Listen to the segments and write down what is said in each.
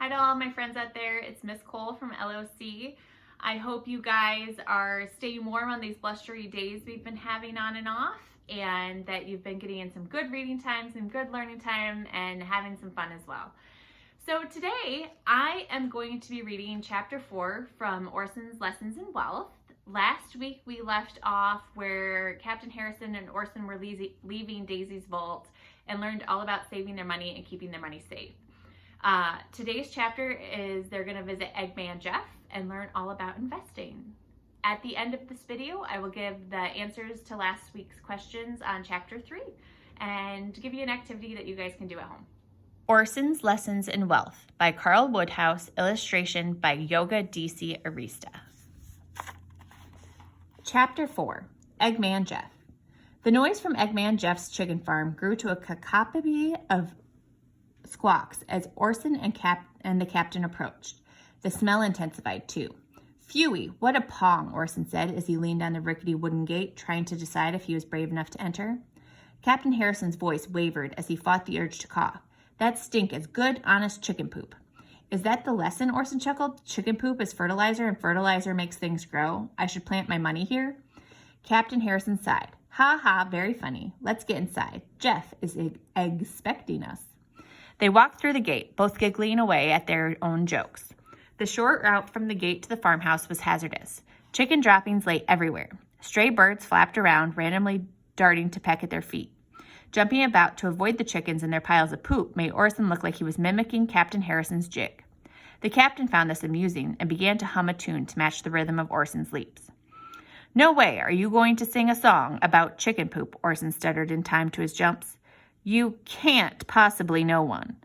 Hi to all my friends out there. It's Miss Cole from LOC. I hope you guys are staying warm on these blustery days we've been having on and off, and that you've been getting in some good reading time, some good learning time, and having some fun as well. So today I am going to be reading chapter 4 from Orson's Lessons in Wealth. Last week we left off where Captain Harrison and Orson were leaving Daisy's vault and learned all about saving their money and keeping their money safe. Today's chapter is they're going to visit Eggman Jeff and learn all about investing. At the end of this video, I will give the answers to last week's questions on chapter 3 and give you an activity that you guys can do at home. Orson's Lessons in Wealth by Carl Woodhouse, illustration by Yoga DC Arista. Chapter 4, Eggman Jeff. The noise from Eggman Jeff's chicken farm grew to a cacophony of squawks as Orson and the captain approached. The smell intensified too. "Phewie, what a pong," Orson said as he leaned on the rickety wooden gate, trying to decide if he was brave enough to enter. Captain Harrison's voice wavered as he fought the urge to cough. "That stink is good, honest chicken poop." "Is that the lesson?" Orson chuckled. "Chicken poop is fertilizer and fertilizer makes things grow. I should plant my money here." Captain Harrison sighed. "Ha ha, very funny. Let's get inside. Jeff is expecting us." They walked through the gate, both giggling away at their own jokes. The short route from the gate to the farmhouse was hazardous. Chicken droppings lay everywhere. Stray birds flapped around, randomly darting to peck at their feet. Jumping about to avoid the chickens and their piles of poop made Orson look like he was mimicking Captain Harrison's jig. The captain found this amusing and began to hum a tune to match the rhythm of Orson's leaps. "No way are you going to sing a song about chicken poop," Orson stuttered in time to his jumps. "You can't possibly know one."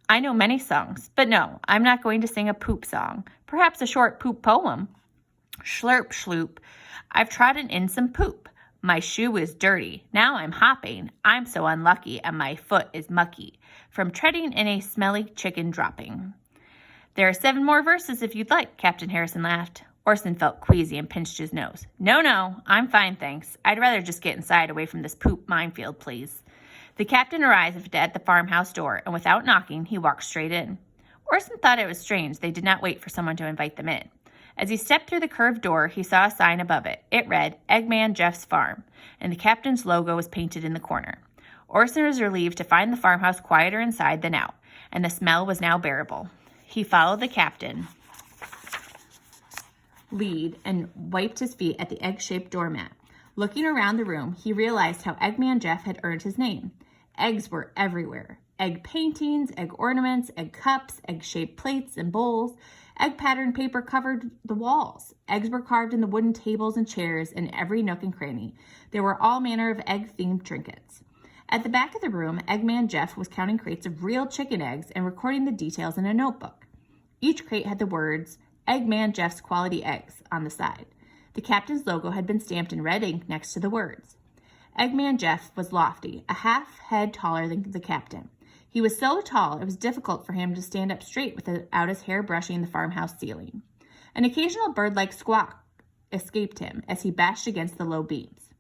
"I know many songs, but no, I'm not going to sing a poop song. Perhaps a short poop poem." "Schlurp, schloop. I've trodden in some poop. My shoe is dirty. Now I'm hopping. I'm so unlucky, and my foot is mucky from treading in a smelly chicken dropping." "There are 7 more verses if you'd like," Captain Harrison laughed. Orson felt queasy and pinched his nose. No, I'm fine, thanks. I'd rather just get inside away from this poop minefield, please." The captain arrived at the farmhouse door, and without knocking, he walked straight in. Orson thought it was strange they did not wait for someone to invite them in. As he stepped through the curved door, he saw a sign above it. It read, "Eggman Jeff's Farm," and the captain's logo was painted in the corner. Orson was relieved to find the farmhouse quieter inside than out, and the smell was now bearable. He followed the captain lead and wiped his feet at the egg-shaped doormat. Looking around the room, he realized how Eggman Jeff had earned his name. Eggs were everywhere. Egg paintings, egg ornaments, egg cups, egg-shaped plates and bowls. Egg-patterned paper covered the walls. Eggs were carved in the wooden tables and chairs in every nook and cranny. There were all manner of egg-themed trinkets. At the back of the room, Eggman Jeff was counting crates of real chicken eggs and recording the details in a notebook. Each crate had the words, "Eggman Jeff's Quality Eggs," on the side. The captain's logo had been stamped in red ink next to the words. Eggman Jeff was lofty, a half head taller than the captain. He was so tall it was difficult for him to stand up straight without his hair brushing the farmhouse ceiling. An occasional bird-like squawk escaped him as he bashed against the low beams.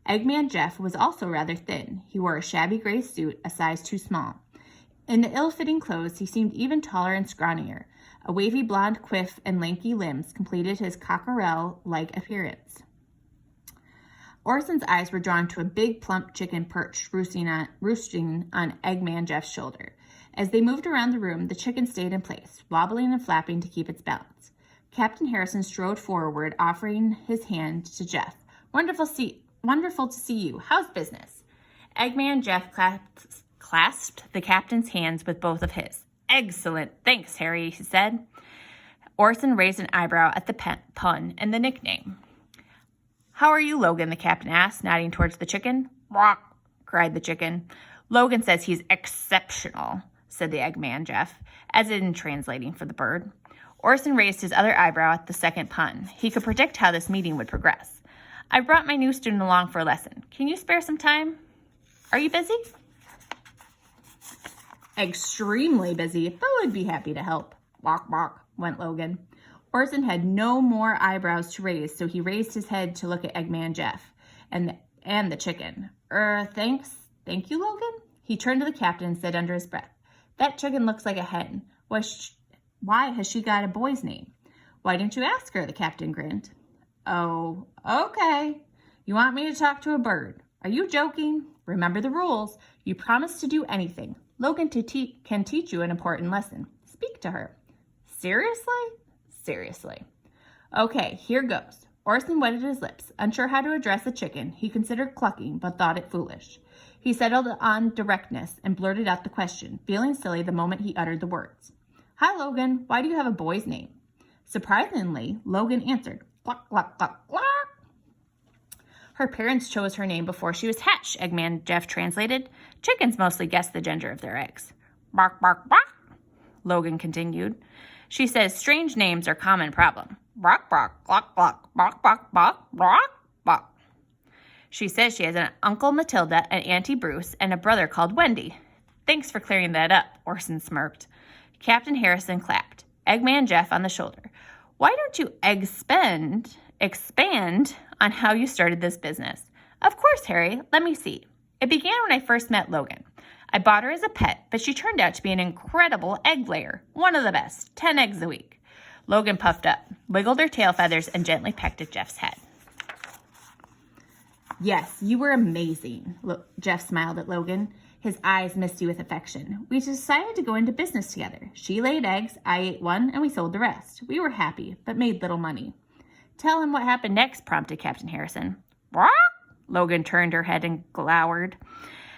Eggman Jeff was also rather thin. He wore a shabby gray suit, a size too small. In the ill-fitting clothes, he seemed even taller and scrawnier. A wavy blonde quiff and lanky limbs completed his cockerel-like appearance. Orson's eyes were drawn to a big, plump chicken perched roosting on Eggman Jeff's shoulder. As they moved around the room, the chicken stayed in place, wobbling and flapping to keep its balance. Captain Harrison strode forward, offering his hand to Jeff. Wonderful to see you. How's business?" Eggman Jeff clasped the captain's hands with both of his. "Excellent. Thanks, Harry," he said. Orson raised an eyebrow at the pun and the nickname. "How are you, Logan?" the captain asked, nodding towards the chicken. "Rock!" cried the chicken. "Logan says he's exceptional," said the Eggman Jeff, as in translating for the bird. Orson raised his other eyebrow at the second pun. He could predict how this meeting would progress. "I've brought my new student along for a lesson. Can you spare some time? Are you busy?" "Extremely busy, but would be happy to help." "Walk, walk," went Logan. Orson had no more eyebrows to raise, so he raised his head to look at Eggman Jeff and the chicken. Thanks. Thank you, Logan." He turned to the captain and said under his breath, "That chicken looks like a hen. Why has she got a boy's name? Why didn't you ask her? The captain grinned. Oh, okay. You want me to talk to a bird? Are you joking? Remember the rules. You promise to do anything. Logan can teach you an important lesson. Speak to her. Seriously? Seriously. Okay, here goes. Orson wetted his lips. Unsure how to address the chicken, he considered clucking, but thought it foolish. He settled on directness and blurted out the question, feeling silly the moment he uttered the words. Hi, Logan. Why do you have a boy's name? Surprisingly, Logan answered, cluck, cluck, cluck, cluck. Her parents chose her name before she was hatched, Eggman Jeff translated. Chickens mostly guess the gender of their eggs. Bark, bark, bark, Logan continued. She says strange names are a common problem. Bark, bark, cluck, cluck, bark, bark, bark, bark, bark. She says she has an Uncle Matilda, an Auntie Bruce, and a brother called Wendy. Thanks for clearing that up, Orson smirked. Captain Harrison clapped. Eggman Jeff on the shoulder. Why don't you expand on how you started this business? Of course, Harry. Let me see. It began when I first met Logan. I bought her as a pet, but she turned out to be an incredible egg layer. One of the best. 10 eggs a week. Logan puffed up, wiggled her tail feathers, and gently pecked at Jeff's head. Yes, you were amazing, Jeff smiled at Logan, his eyes misty with affection. We decided to go into business together. She laid eggs, I ate one, and we sold the rest. We were happy, but made little money. Tell him what happened next, prompted Captain Harrison. What? Logan turned her head and glowered.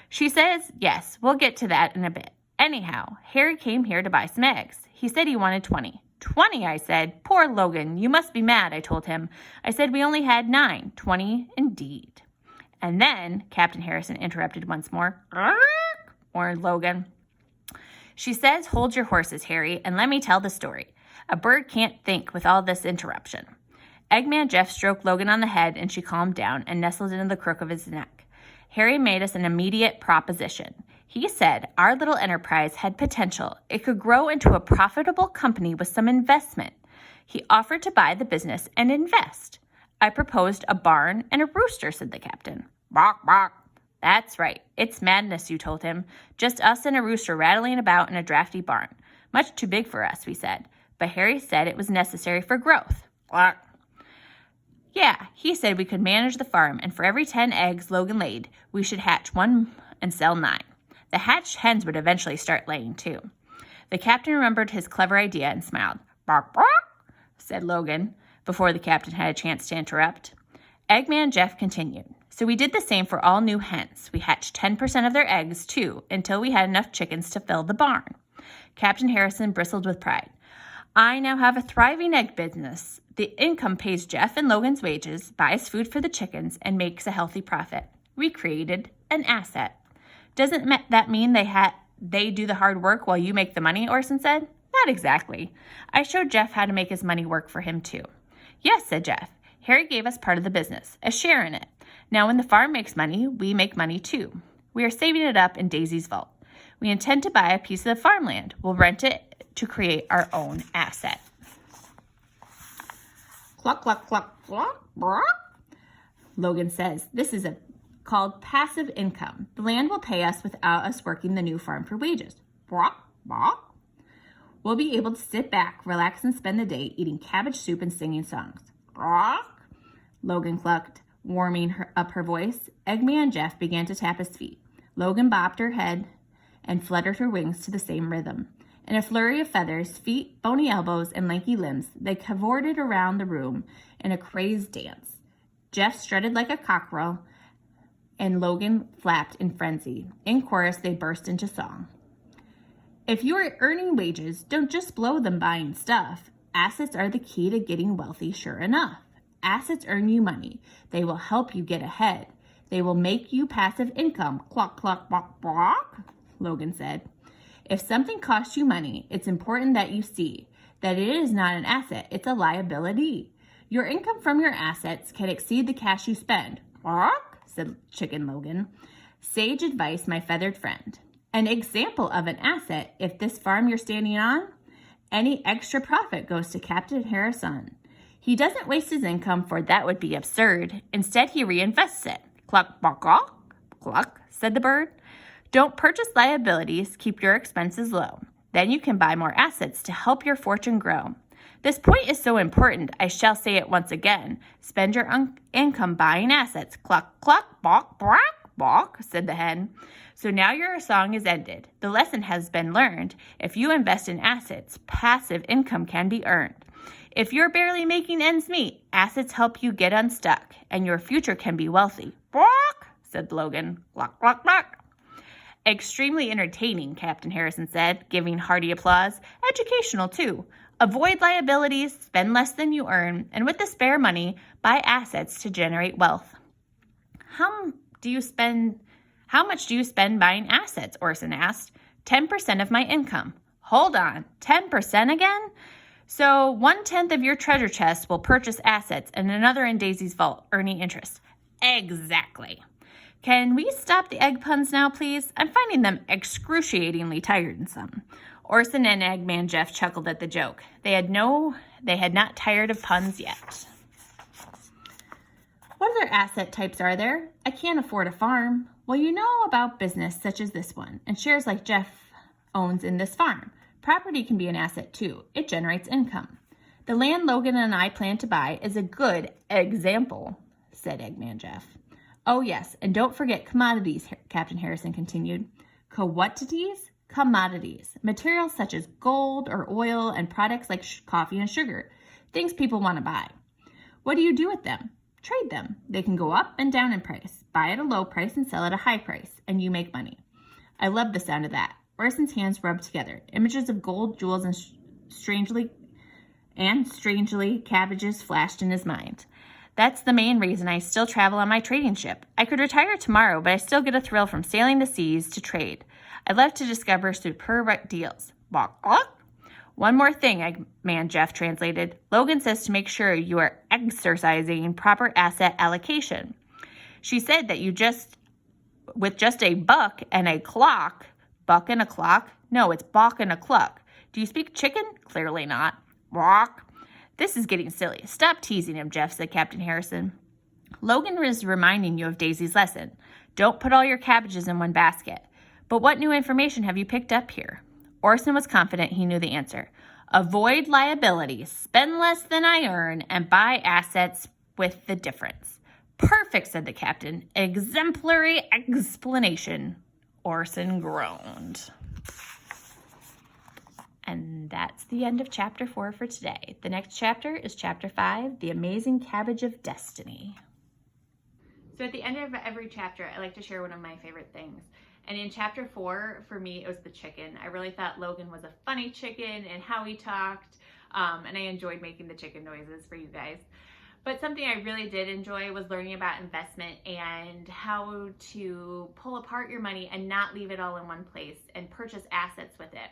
She says, yes, we'll get to that in a bit. Anyhow, Harry came here to buy some eggs. He said he wanted 20. 20, I said. Poor Logan, you must be mad, I told him. I said we only had 9. 20 indeed. And then, Captain Harrison interrupted once more, warned Logan. She says, hold your horses, Harry, and let me tell the story. A bird can't think with all this interruption. Eggman Jeff stroked Logan on the head, and she calmed down and nestled into the crook of his neck. Harry made us an immediate proposition. He said our little enterprise had potential. It could grow into a profitable company with some investment. He offered to buy the business and invest. I proposed a barn and a rooster, said the captain. Bark, bark. That's right. It's madness, you told him. Just us and a rooster rattling about in a drafty barn. Much too big for us, we said. But Harry said it was necessary for growth. Bark. Yeah, he said we could manage the farm, and for every 10 eggs Logan laid, we should hatch 1 and sell 9. The hatched hens would eventually start laying, too. The captain remembered his clever idea and smiled. Bark, bark, said Logan, before the captain had a chance to interrupt. Eggman Jeff continued. So we did the same for all new hens. We hatched 10% of their eggs, too, until we had enough chickens to fill the barn. Captain Harrison bristled with pride. I now have a thriving egg business. The income pays Jeff and Logan's wages, buys food for the chickens, and makes a healthy profit. We created an asset. Doesn't that mean they do the hard work while you make the money, Orson said. Not exactly. I showed Jeff how to make his money work for him, too. Yes, said Jeff. Harry gave us part of the business, a share in it. Now when the farm makes money, we make money, too. We are saving it up in Daisy's vault. We intend to buy a piece of the farmland. We'll rent it to create our own asset. Cluck, cluck, cluck, cluck, cluck. Logan says, this is called passive income. The land will pay us without us working the new farm for wages. Brock, brock. We'll be able to sit back, relax, and spend the day eating cabbage soup and singing songs. Brock, Logan clucked, warming up her voice. Eggman Jeff began to tap his feet. Logan bobbed her head and fluttered her wings to the same rhythm. In a flurry of feathers, feet, bony elbows, and lanky limbs, they cavorted around the room in a crazed dance. Jeff strutted like a cockerel, and Logan flapped in frenzy. In chorus, they burst into song. If you are earning wages, don't just blow them buying stuff. Assets are the key to getting wealthy, sure enough. Assets earn you money. They will help you get ahead. They will make you passive income. Cluck, cluck, block, block, Logan said. If something costs you money, it's important that you see that it is not an asset, it's a liability. Your income from your assets can exceed the cash you spend. What? Said Chicken Logan. Sage advice, my feathered friend. An example of an asset, if this farm you're standing on, any extra profit goes to Captain Harrison. He doesn't waste his income, for that would be absurd. Instead, he reinvests it. Cluck, cluck, cluck, cluck, said the bird. Don't purchase liabilities, keep your expenses low. Then you can buy more assets to help your fortune grow. This point is so important, I shall say it once again. Spend your income buying assets. Cluck, cluck, bawk, bawk, bawk, said the hen. So now your song is ended. The lesson has been learned. If you invest in assets, passive income can be earned. If you're barely making ends meet, assets help you get unstuck, and your future can be wealthy. Bawk, said Logan. Cluck, cluck, cluck. Extremely entertaining, Captain Harrison said, giving hearty applause. Educational, too. Avoid liabilities, spend less than you earn, and with the spare money, buy assets to generate wealth. How much do you spend buying assets? Orson asked. 10% of my income. Hold on, 10% again? So 1/10 of your treasure chest will purchase assets and another in Daisy's vault, earning interest. Exactly. Can we stop the egg puns now, please? I'm finding them excruciatingly tiresome. Orson and Eggman Jeff chuckled at the joke. They had not tired of puns yet. What other asset types are there? I can't afford a farm. Well, you know about business such as this one, and shares like Jeff owns in this farm. Property can be an asset too. It generates income. The land Logan and I plan to buy is a good example, said Eggman Jeff. Oh yes, and don't forget commodities, Captain Harrison continued. Commodities? Commodities. Materials such as gold or oil and products like coffee and sugar. Things people want to buy. What do you do with them? Trade them. They can go up and down in price. Buy at a low price and sell at a high price, and you make money. I love the sound of that. Orson's hands rubbed together. Images of gold, jewels, and strangely, cabbages flashed in his mind. That's the main reason I still travel on my trading ship. I could retire tomorrow, but I still get a thrill from sailing the seas to trade. I love to discover superb deals. Walk, walk. One more thing, Eggman Jeff translated. Logan says to make sure you are exercising proper asset allocation. She said that with just a buck and a clock. Buck and a clock? No, it's balk and a cluck. Do you speak chicken? Clearly not. Walk. This is getting silly. Stop teasing him, Jeff, said Captain Harrison. Logan is reminding you of Daisy's lesson. Don't put all your cabbages in one basket. But what new information have you picked up here? Orson was confident he knew the answer. Avoid liabilities, spend less than I earn, and buy assets with the difference. Perfect, said the captain. Exemplary explanation. Orson groaned. And that's the end of chapter 4 for today. The next chapter is chapter 5, The Amazing Cabbage of Destiny. So at the end of every chapter, I like to share one of my favorite things. And in chapter 4, for me, it was the chicken. I really thought Logan was a funny chicken and how he talked. And I enjoyed making the chicken noises for you guys. But something I really did enjoy was learning about investment and how to pull apart your money and not leave it all in one place and purchase assets with it.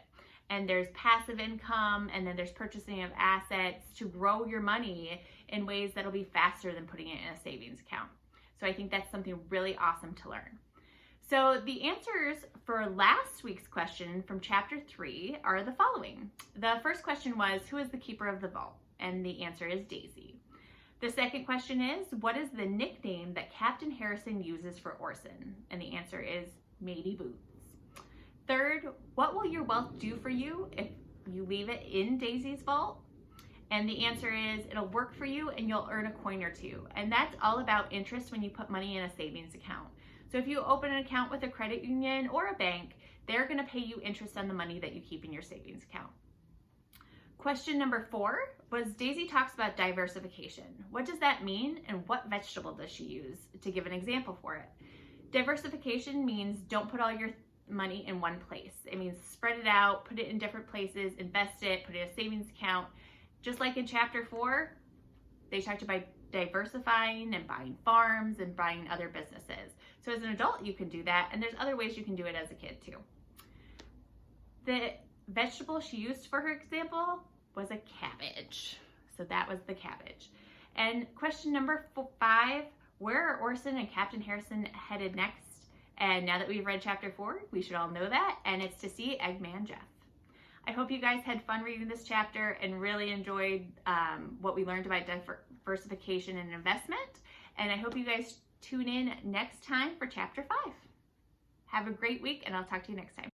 And there's passive income, and then there's purchasing of assets to grow your money in ways that'll be faster than putting it in a savings account. So I think that's something really awesome to learn. So the answers for last week's question from chapter 3 are the following. The first question was, who is the keeper of the vault? And the answer is Daisy. The second question is, what is the nickname that Captain Harrison uses for Orson? And the answer is Matey Boots. Third, what will your wealth do for you if you leave it in Daisy's vault? And the answer is, it'll work for you and you'll earn a coin or two. And that's all about interest when you put money in a savings account. So if you open an account with a credit union or a bank, they're going to pay you interest on the money that you keep in your savings account. Question number 4 was, Daisy talks about diversification. What does that mean, and what vegetable does she use to give an example for it? Diversification means don't put all your money in one place. It means spread it out, put it in different places, invest it, put it in a savings account. Just like in chapter 4, they talked about diversifying and buying farms and buying other businesses. So as an adult, you can do that, and there's other ways you can do it as a kid too. The vegetable she used for her example was a cabbage. So that was the cabbage. And question number 5, where are Orson and Captain Harrison headed next? And now that we've read chapter 4, we should all know that, and it's to see Eggman Jeff. I hope you guys had fun reading this chapter and really enjoyed what we learned about diversification and investment. And I hope you guys tune in next time for chapter 5. Have a great week, and I'll talk to you next time.